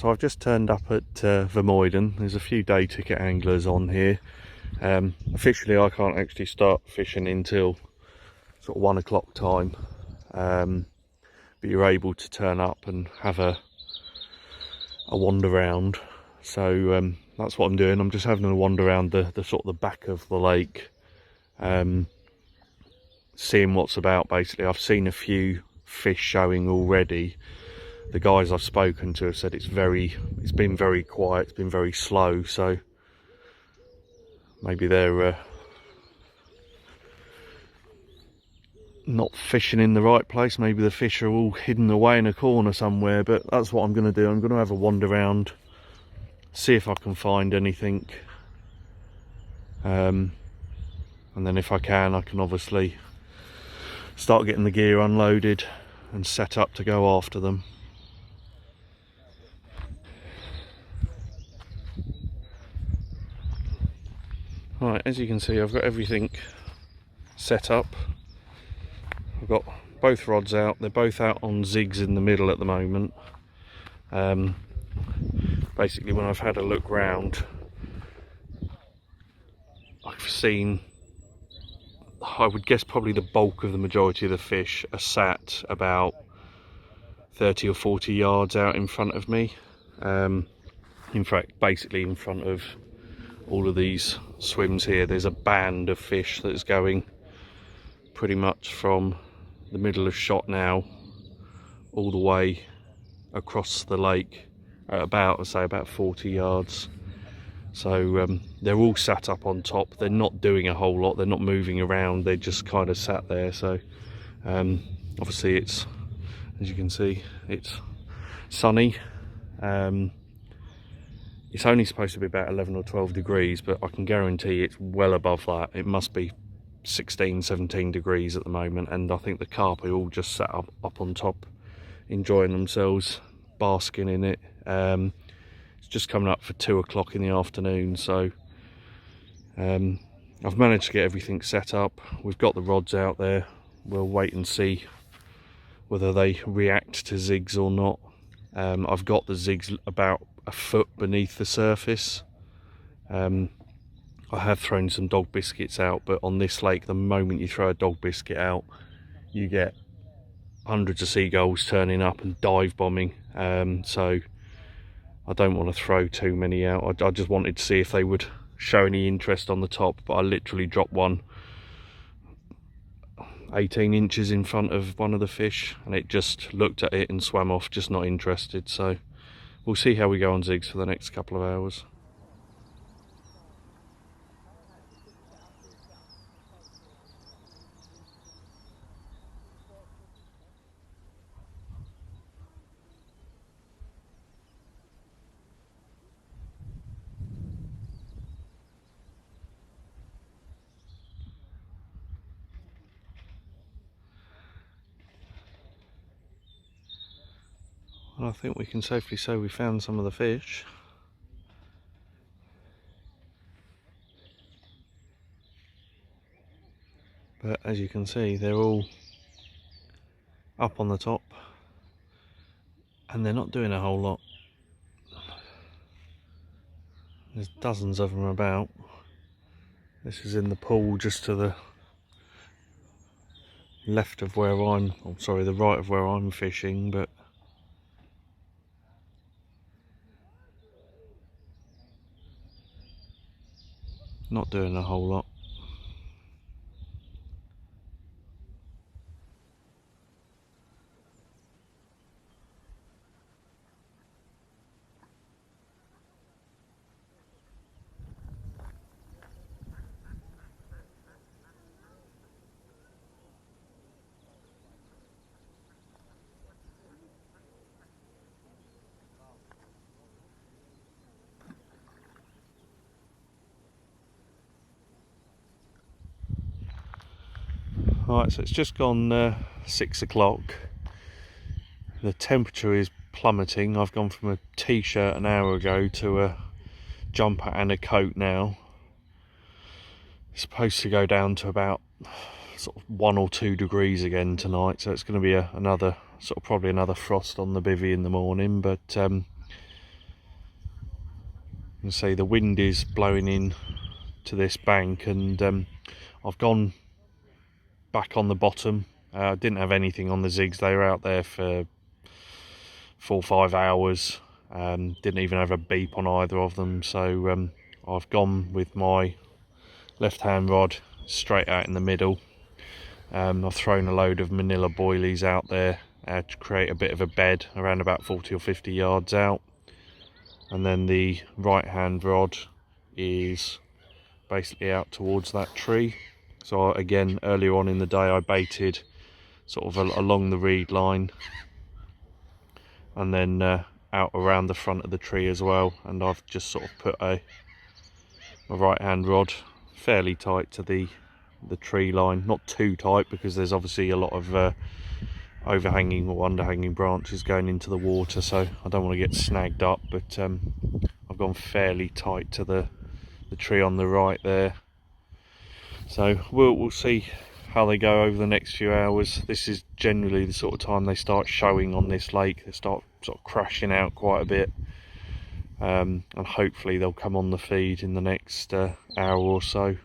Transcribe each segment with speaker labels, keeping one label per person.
Speaker 1: So I've just turned up at Vermuyden. There's a few day ticket anglers on here. Officially I can't actually start fishing until sort of 1 o'clock time, but you're able to turn up and have a wander round. So that's what I'm doing. I'm just having a wander around the sort of the back of the lake, seeing what's about. Basically, I've seen a few fish showing already. The guys I've spoken to have said it's been very quiet, it's been very slow, so maybe they're not fishing in the right place. Maybe the fish are all hidden away in a corner somewhere, but that's what I'm going to do. I'm going to have a wander around, see if I can find anything, and then if I can obviously start getting the gear unloaded and set up to go after them. Right, as you can see, I've got everything set up. I've got both rods out. They're both out on zigs in the middle at the moment. Basically, when I've had a look round, I've seen, I would guess probably the bulk of the majority of the fish are sat about 30 or 40 yards out in front of me. In fact, basically in front of all of these swims here, there's a band of fish that's going pretty much from the middle of shot now all the way across the lake at about, say, about 40 yards. So they're all sat up on top. They're not doing a whole lot, they're not moving around, they're just kind of sat there. So obviously it's, as you can see, it's sunny. It's only supposed to be about 11 or 12 degrees, but I can guarantee it's well above that. It must be 16, 17 degrees at the moment, and I think the carp are all just sat up on top, enjoying themselves, basking in it. It's just coming up for 2 o'clock in the afternoon, so I've managed to get everything set up. We've got the rods out there. We'll wait and see whether they react to zigs or not. I've got the zigs about a foot beneath the surface. I have thrown some dog biscuits out, but on this lake, the moment you throw a dog biscuit out, you get hundreds of seagulls turning up and dive bombing. So I don't want to throw too many out. I just wanted to see if they would show any interest on the top, but I literally dropped one 18 inches in front of one of the fish, and it just looked at it and swam off, just not interested. So we'll see how we go on zigs for the next couple of hours. And I think we can safely say we found some of the fish. But as you can see, they're all up on the top and they're not doing a whole lot. There's dozens of them about. This is in the pool just to the left of where I'm, or sorry, the right of where I'm fishing, but not doing a whole lot. Alright, so it's just gone 6 o'clock. The temperature is plummeting. I've gone from a t-shirt an hour ago to a jumper and a coat now. It's supposed to go down to about sort of 1 or 2 degrees again tonight, so it's going to be another sort of probably another frost on the bivvy in the morning. But And say the wind is blowing in to this bank, and I've gone back on the bottom. I didn't have anything on the zigs. They were out there for 4 or 5 hours. Didn't even have a beep on either of them, so I've gone with my left hand rod straight out in the middle. I've thrown a load of manila boilies out there to create a bit of a bed around about 40 or 50 yards out, and then the right hand rod is basically out towards that tree. So again, earlier on in the day I baited sort of along the reed line, and then out around the front of the tree as well, and I've just sort of put my right hand rod fairly tight to the tree line, not too tight because there's obviously a lot of overhanging or underhanging branches going into the water, so I don't want to get snagged up, but I've gone fairly tight to the tree on the right there. So we'll see how they go over the next few hours. This is generally the sort of time they start showing on this lake. They start sort of crashing out quite a bit, and hopefully they'll come on the feed in the next hour or so,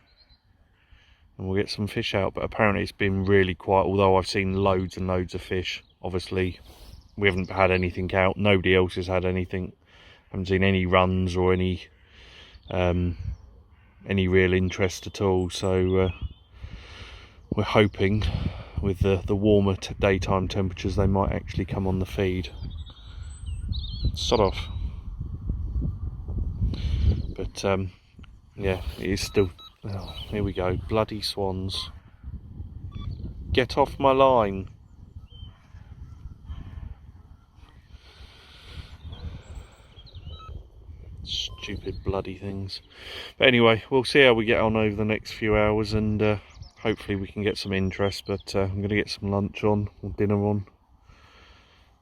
Speaker 1: and we'll get some fish out. But apparently it's been really quiet, although I've seen loads and loads of fish. Obviously we haven't had anything out, nobody else has had anything. Haven't seen any runs or any real interest at all, so we're hoping with the warmer daytime temperatures they might actually come on the feed. Sort of. But yeah, it is still... Oh, here we go, bloody swans. Get off my line. Stupid bloody things. But anyway, we'll see how we get on over the next few hours, and hopefully we can get some interest. But I'm going to get some lunch on, or dinner on,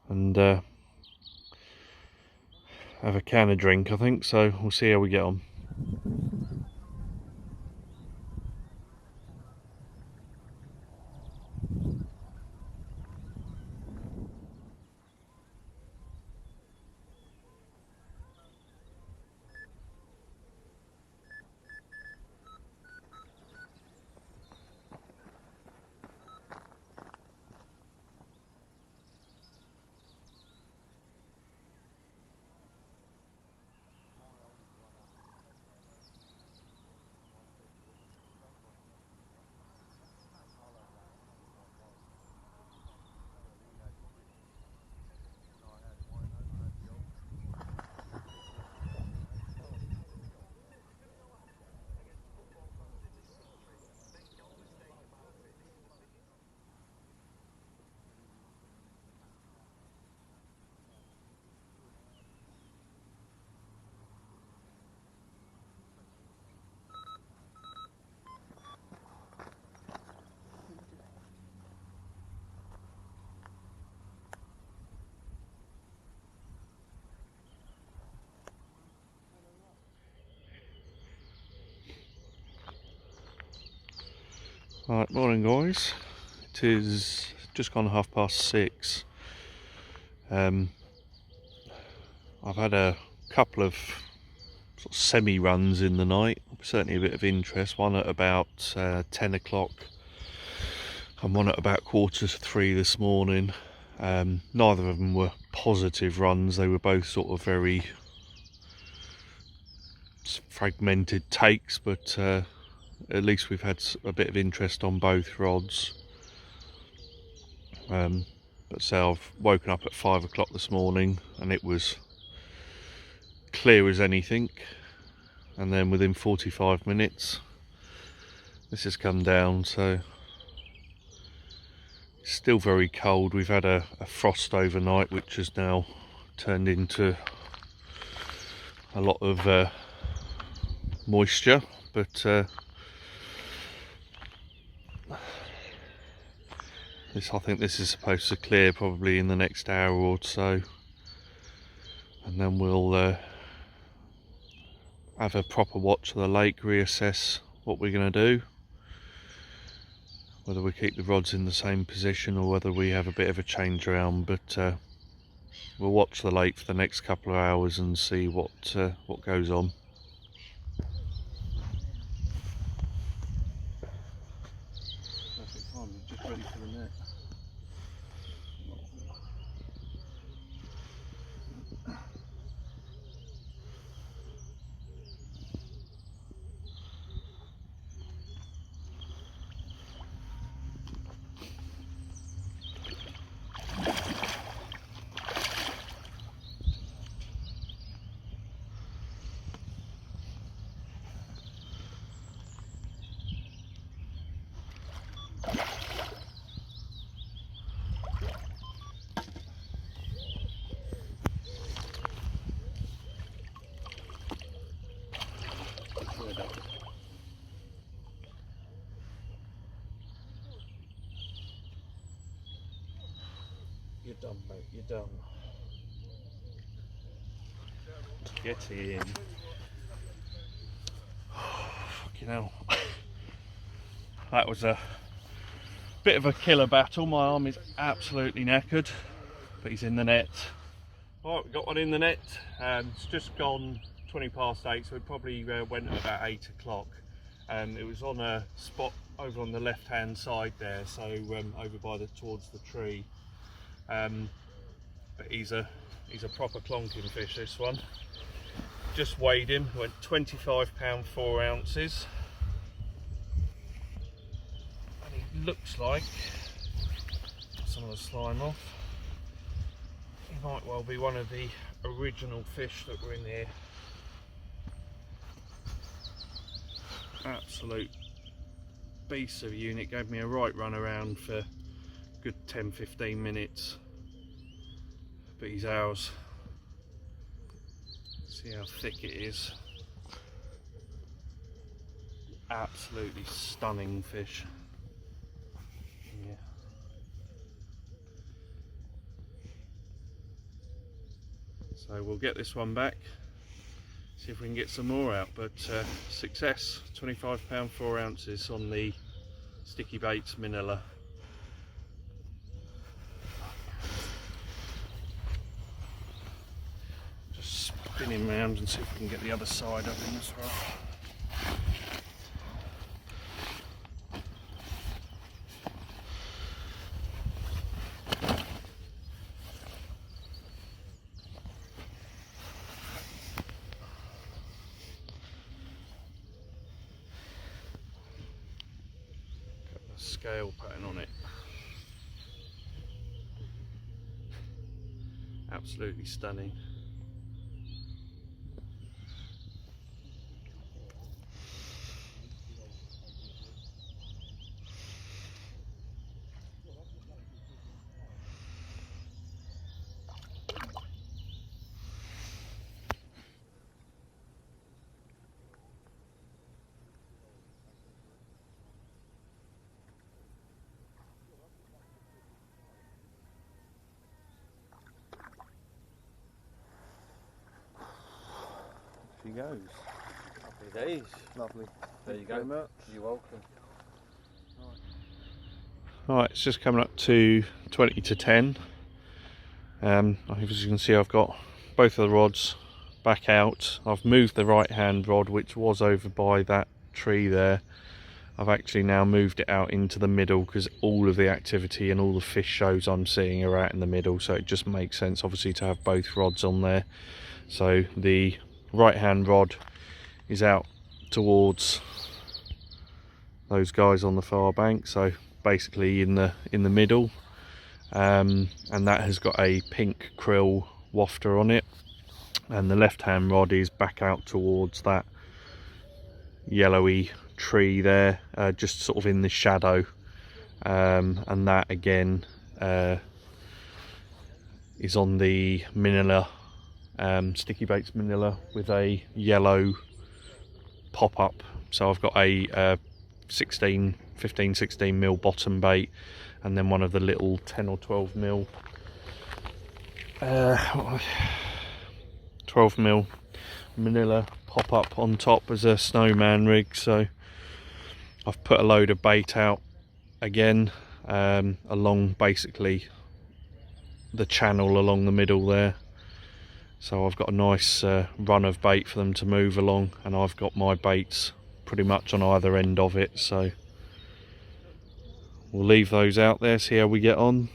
Speaker 1: and have a can of drink, I think. So we'll see how we get on. Right, morning guys. It is just gone 6:30. I've had a couple of sort of semi-runs in the night, certainly a bit of interest. One at about 10 o'clock and one at about 2:45 this morning. Neither of them were positive runs, they were both sort of very fragmented takes, but at least we've had a bit of interest on both rods. But so I've woken up at 5 o'clock this morning and it was clear as anything, and then within 45 minutes this has come down, so it's still very cold. We've had a frost overnight which has now turned into a lot of moisture, but I think this is supposed to clear probably in the next hour or so, and then we'll have a proper watch of the lake, reassess what we're going to do, whether we keep the rods in the same position or whether we have a bit of a change around. But we'll watch the lake for the next couple of hours and see what goes on. ready for the net. You're done, mate, you're done. Get in. Fucking hell. That was a bit of a killer battle. My arm is absolutely knackered, but he's in the net. Alright, we've got one in the net. It's just gone 20 past 8, so it probably went at about 8 o'clock. It was on a spot over on the left hand side there, so over by towards the tree. But he's a proper clonking fish, this one. Just weighed him, went 25 pound 4 ounces. And he looks like, some of the slime off, he might well be one of the original fish that were in here. Absolute beast of a unit, gave me a right run around for a good 10-15 minutes. But he's ours. See how thick it is. Absolutely stunning fish. Yeah. So we'll get this one back, see if we can get some more out, but success. 25 pound 4 ounces on the sticky baits Manila. Spin him round and see if we can get the other side of him as well. Got the scale pattern on it. Absolutely stunning. She goes.
Speaker 2: Happy days.
Speaker 1: Lovely.
Speaker 2: There you go.
Speaker 1: Very much.
Speaker 2: You're welcome.
Speaker 1: Right, it's just coming up to 20 to 10. As you can see, I've got both of the rods back out. I've moved the right hand rod, which was over by that tree there. I've actually now moved it out into the middle because all of the activity and all the fish shows I'm seeing are out in the middle, so it just makes sense obviously to have both rods on there. So the right hand rod is out towards those guys on the far bank, so basically in the middle, and that has got a pink krill wafter on it, and the left hand rod is back out towards that yellowy tree there, just sort of in the shadow, and that again is on the Manila, sticky baits Manila with a yellow pop-up. So I've got a 15, 16 mil bottom bait, and then one of the little 10 or 12 mil 12 mil Manila pop-up on top as a snowman rig. So I've put a load of bait out again, along basically the channel along the middle there. So I've got a nice run of bait for them to move along, and I've got my baits pretty much on either end of it. So we'll leave those out there, see how we get on.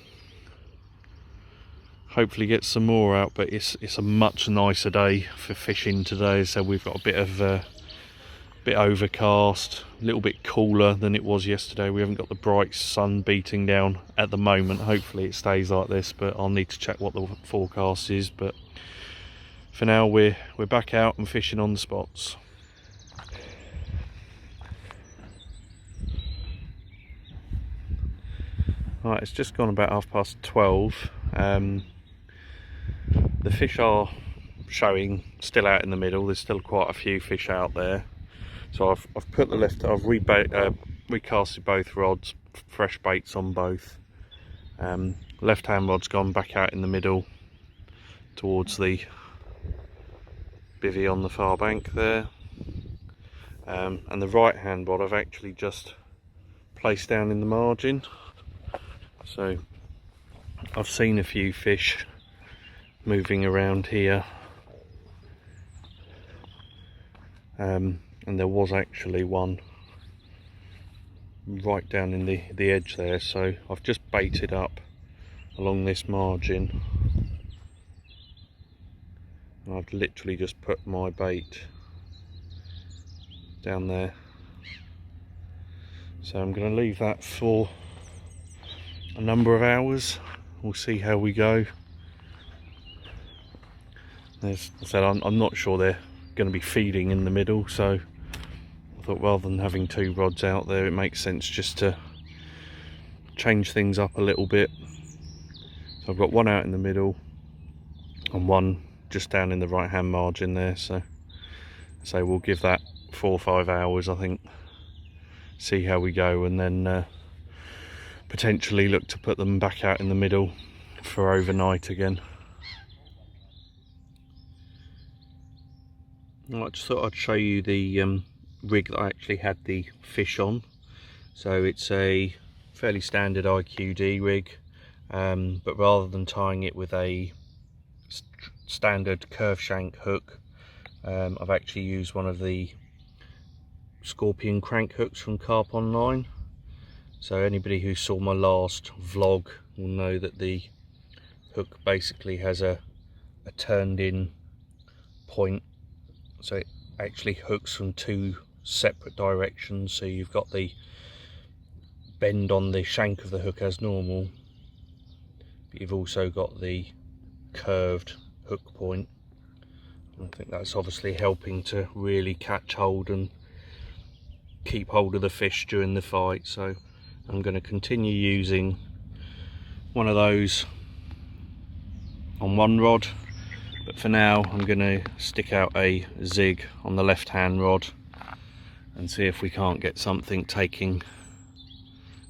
Speaker 1: Hopefully get some more out, but it's a much nicer day for fishing today. So we've got a bit of bit overcast, a little bit cooler than it was yesterday. We haven't got the bright sun beating down at the moment. Hopefully it stays like this, but I'll need to check what the forecast is. But for now we're back out and fishing on the spots. Right, it's just gone about 12:30. The fish are showing still out in the middle. There's still quite a few fish out there. So I've put the I've recasted both rods, fresh baits on both. Left hand rod's gone back out in the middle towards the bivvy on the far bank there. And the right hand rod I've actually just placed down in the margin. So I've seen a few fish moving around here. And there was actually one right down in the edge there, so I've just baited up along this margin, and I've literally just put my bait down there. So I'm going to leave that for a number of hours. We'll see how we go. As I said, I'm not sure they're going to be feeding in the middle, so I thought rather than having two rods out there, it makes sense just to change things up a little bit. So I've got one out in the middle and one just down in the right hand margin there, so we'll give that 4 or 5 hours, I think, see how we go, and then potentially look to put them back out in the middle for overnight again. I just thought I'd show you the rig that I actually had the fish on. So it's a fairly standard IQD rig, but rather than tying it with a standard curve shank hook, I've actually used one of the scorpion crank hooks from Carp online. So anybody who saw my last vlog will know that the hook basically has a turned in point, so it actually hooks from two separate directions. So you've got the bend on the shank of the hook as normal, but you've also got the curved hook point. I think that's obviously helping to really catch hold and keep hold of the fish during the fight. So I'm going to continue using one of those on one rod, but for now I'm going to stick out a zig on the left hand rod and see if we can't get something taking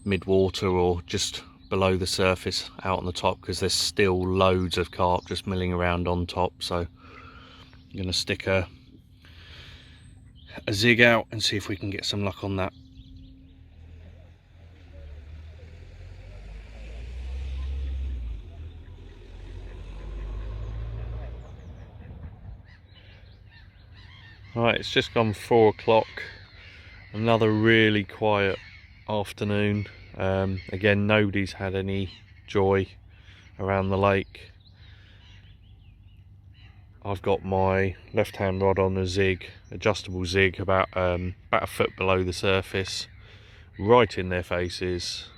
Speaker 1: mid-water or just below the surface out on the top, because there's still loads of carp just milling around on top. So I'm going to stick a zig out and see if we can get some luck on that. Right, it's just gone 4 o'clock. Another really quiet afternoon. Again, nobody's had any joy around the lake. I've got my left hand rod on a zig, adjustable zig, about a foot below the surface, right in their faces,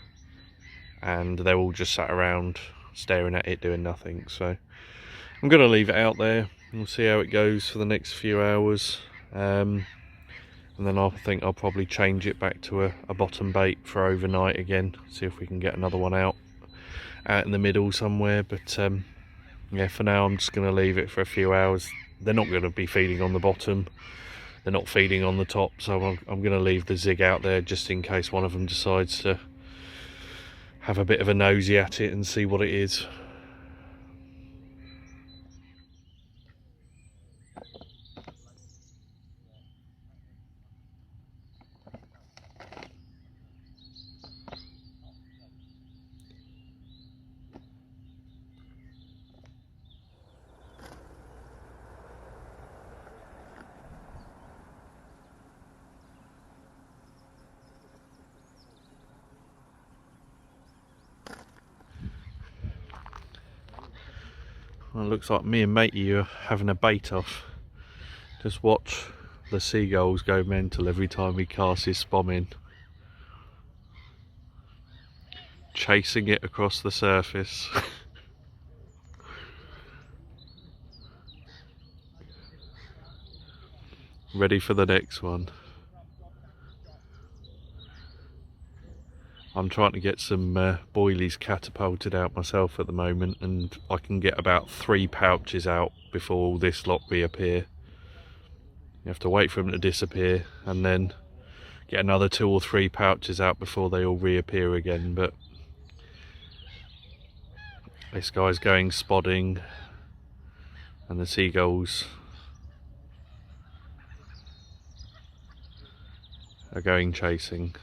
Speaker 1: and they're all just sat around staring at it doing nothing. So I'm going to leave it out there. We'll see how it goes for the next few hours, and then I think I'll probably change it back to a bottom bait for overnight again, see if we can get another one out in the middle somewhere. But yeah, for now I'm just going to leave it for a few hours. They're not going to be feeding on the bottom, they're not feeding on the top, so I'm going to leave the zig out there just in case one of them decides to have a bit of a nosy at it and see what it is. Well, it looks like me and matey are having a bait off. Just watch the seagulls go mental every time he casts his spom in. Chasing it across the surface. Ready for the next one. I'm trying to get some boilies catapulted out myself at the moment, and I can get about 3 pouches out before all this lot reappear. You have to wait for them to disappear and then get another 2 or 3 pouches out before they all reappear again. But this guy's going spodding and the seagulls are going chasing.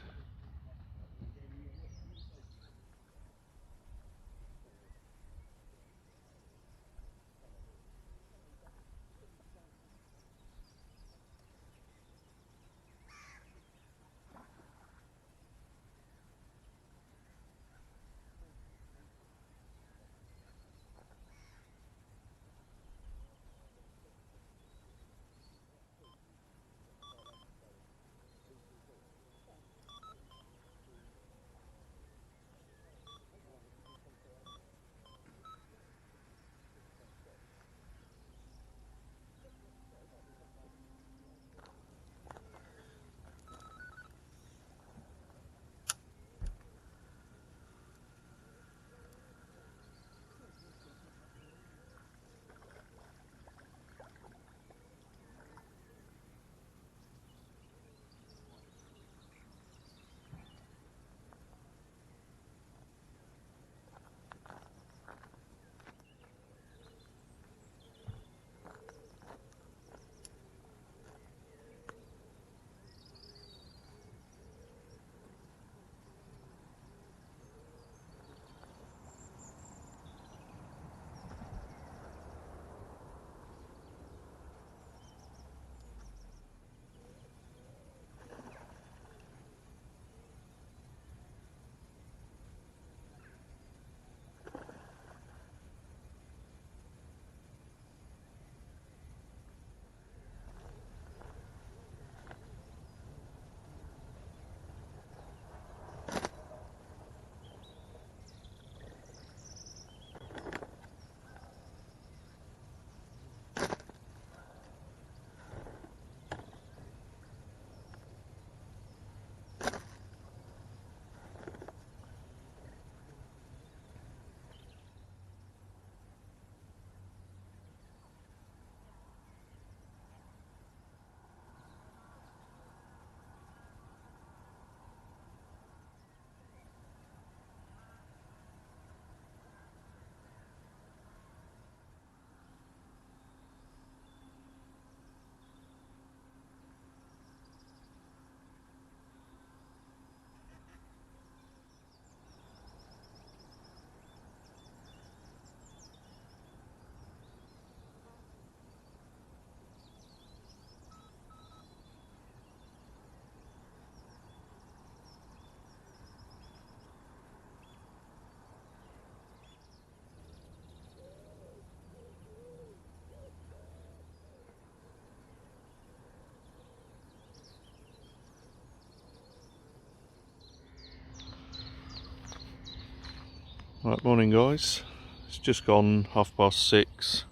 Speaker 1: Right, morning guys. It's just gone 6:30.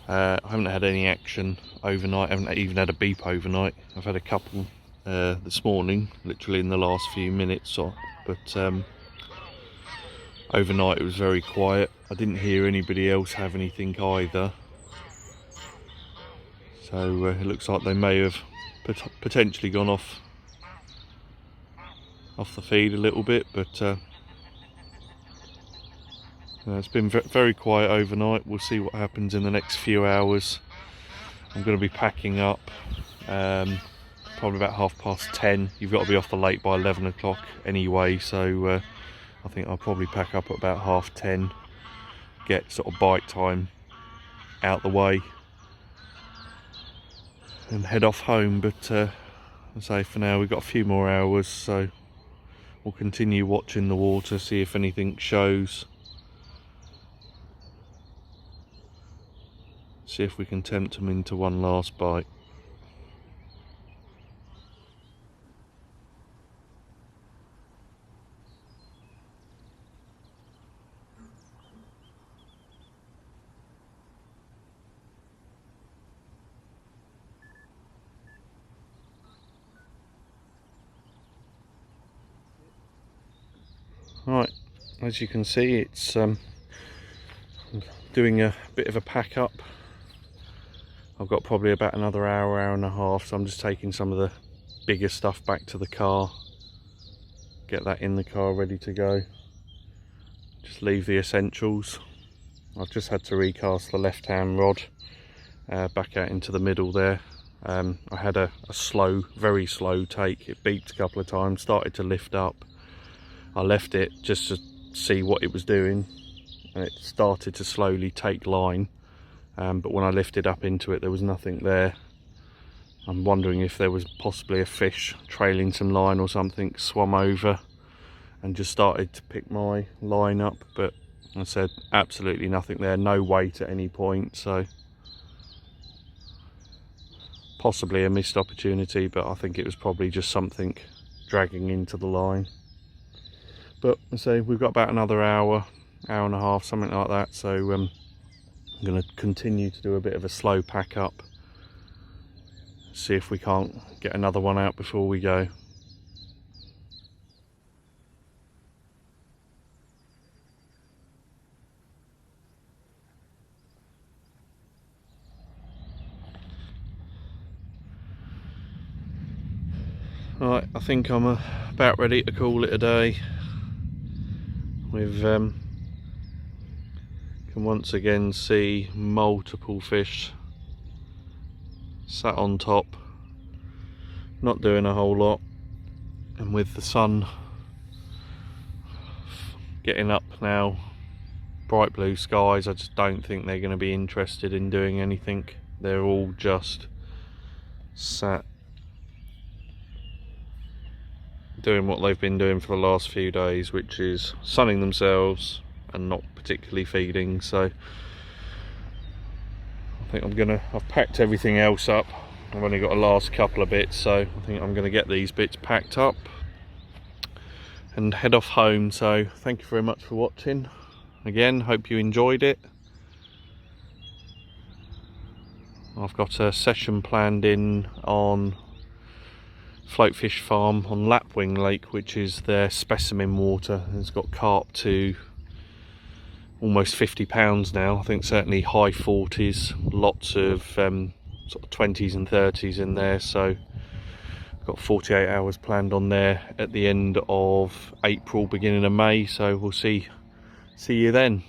Speaker 1: I haven't had any action overnight. I haven't even had a beep overnight. I've had a couple this morning, literally in the last few minutes. But overnight it was very quiet. I didn't hear anybody else have anything either. So it looks like they may have potentially gone off the feed a little bit, but it's been very quiet overnight. We'll see what happens in the next few hours. I'm going to be packing up probably about 10:30. You've got to be off the lake by 11 o'clock anyway, so I think I'll probably pack up at about 10:30, get sort of bite time out the way and head off home. But I say for now we've got a few more hours, so we'll continue watching the water, see if anything shows. See if we can tempt them into one last bite. Right, as you can see, it's doing a bit of a pack up. I've got probably about another hour, hour and a half, so I'm just taking some of the bigger stuff back to the car, get that in the car ready to go, just leave the essentials. I've just had to recast the left hand rod back out into the middle there. I had a slow, very slow take. It beeped a couple of times, started to lift up. I left it just to see what it was doing, and it started to slowly take line, but when I lifted up into it, there was nothing there. I'm wondering if there was possibly a fish trailing some line or something, swum over and just started to pick my line up, but I said absolutely nothing there, no weight at any point, so possibly a missed opportunity, but I think it was probably just something dragging into the line. But I say we've got about another hour, hour and a half, something like that, so I'm going to continue to do a bit of a slow pack up, see if we can't get another one out before we go. Right, I think I'm about ready to call it a day. We've can once again see multiple fish sat on top, not doing a whole lot, and with the sun getting up now, bright blue skies, I just don't think they're going to be interested in doing anything. They're all just sat doing what they've been doing for the last few days, which is sunning themselves and not particularly feeding. So I think I've packed everything else up. I've only got a last couple of bits, so I think I'm going to get these bits packed up and head off home. So thank you very much for watching. Again, hope you enjoyed it. I've got a session planned in on Floatfish Farm on Lapwing Lake, which is their specimen water. It's got carp to almost 50 pounds now. I think certainly high 40s, lots of sort of 20s and 30s in there. So I've got 48 hours planned on there at the end of April, beginning of May. So we'll see you then.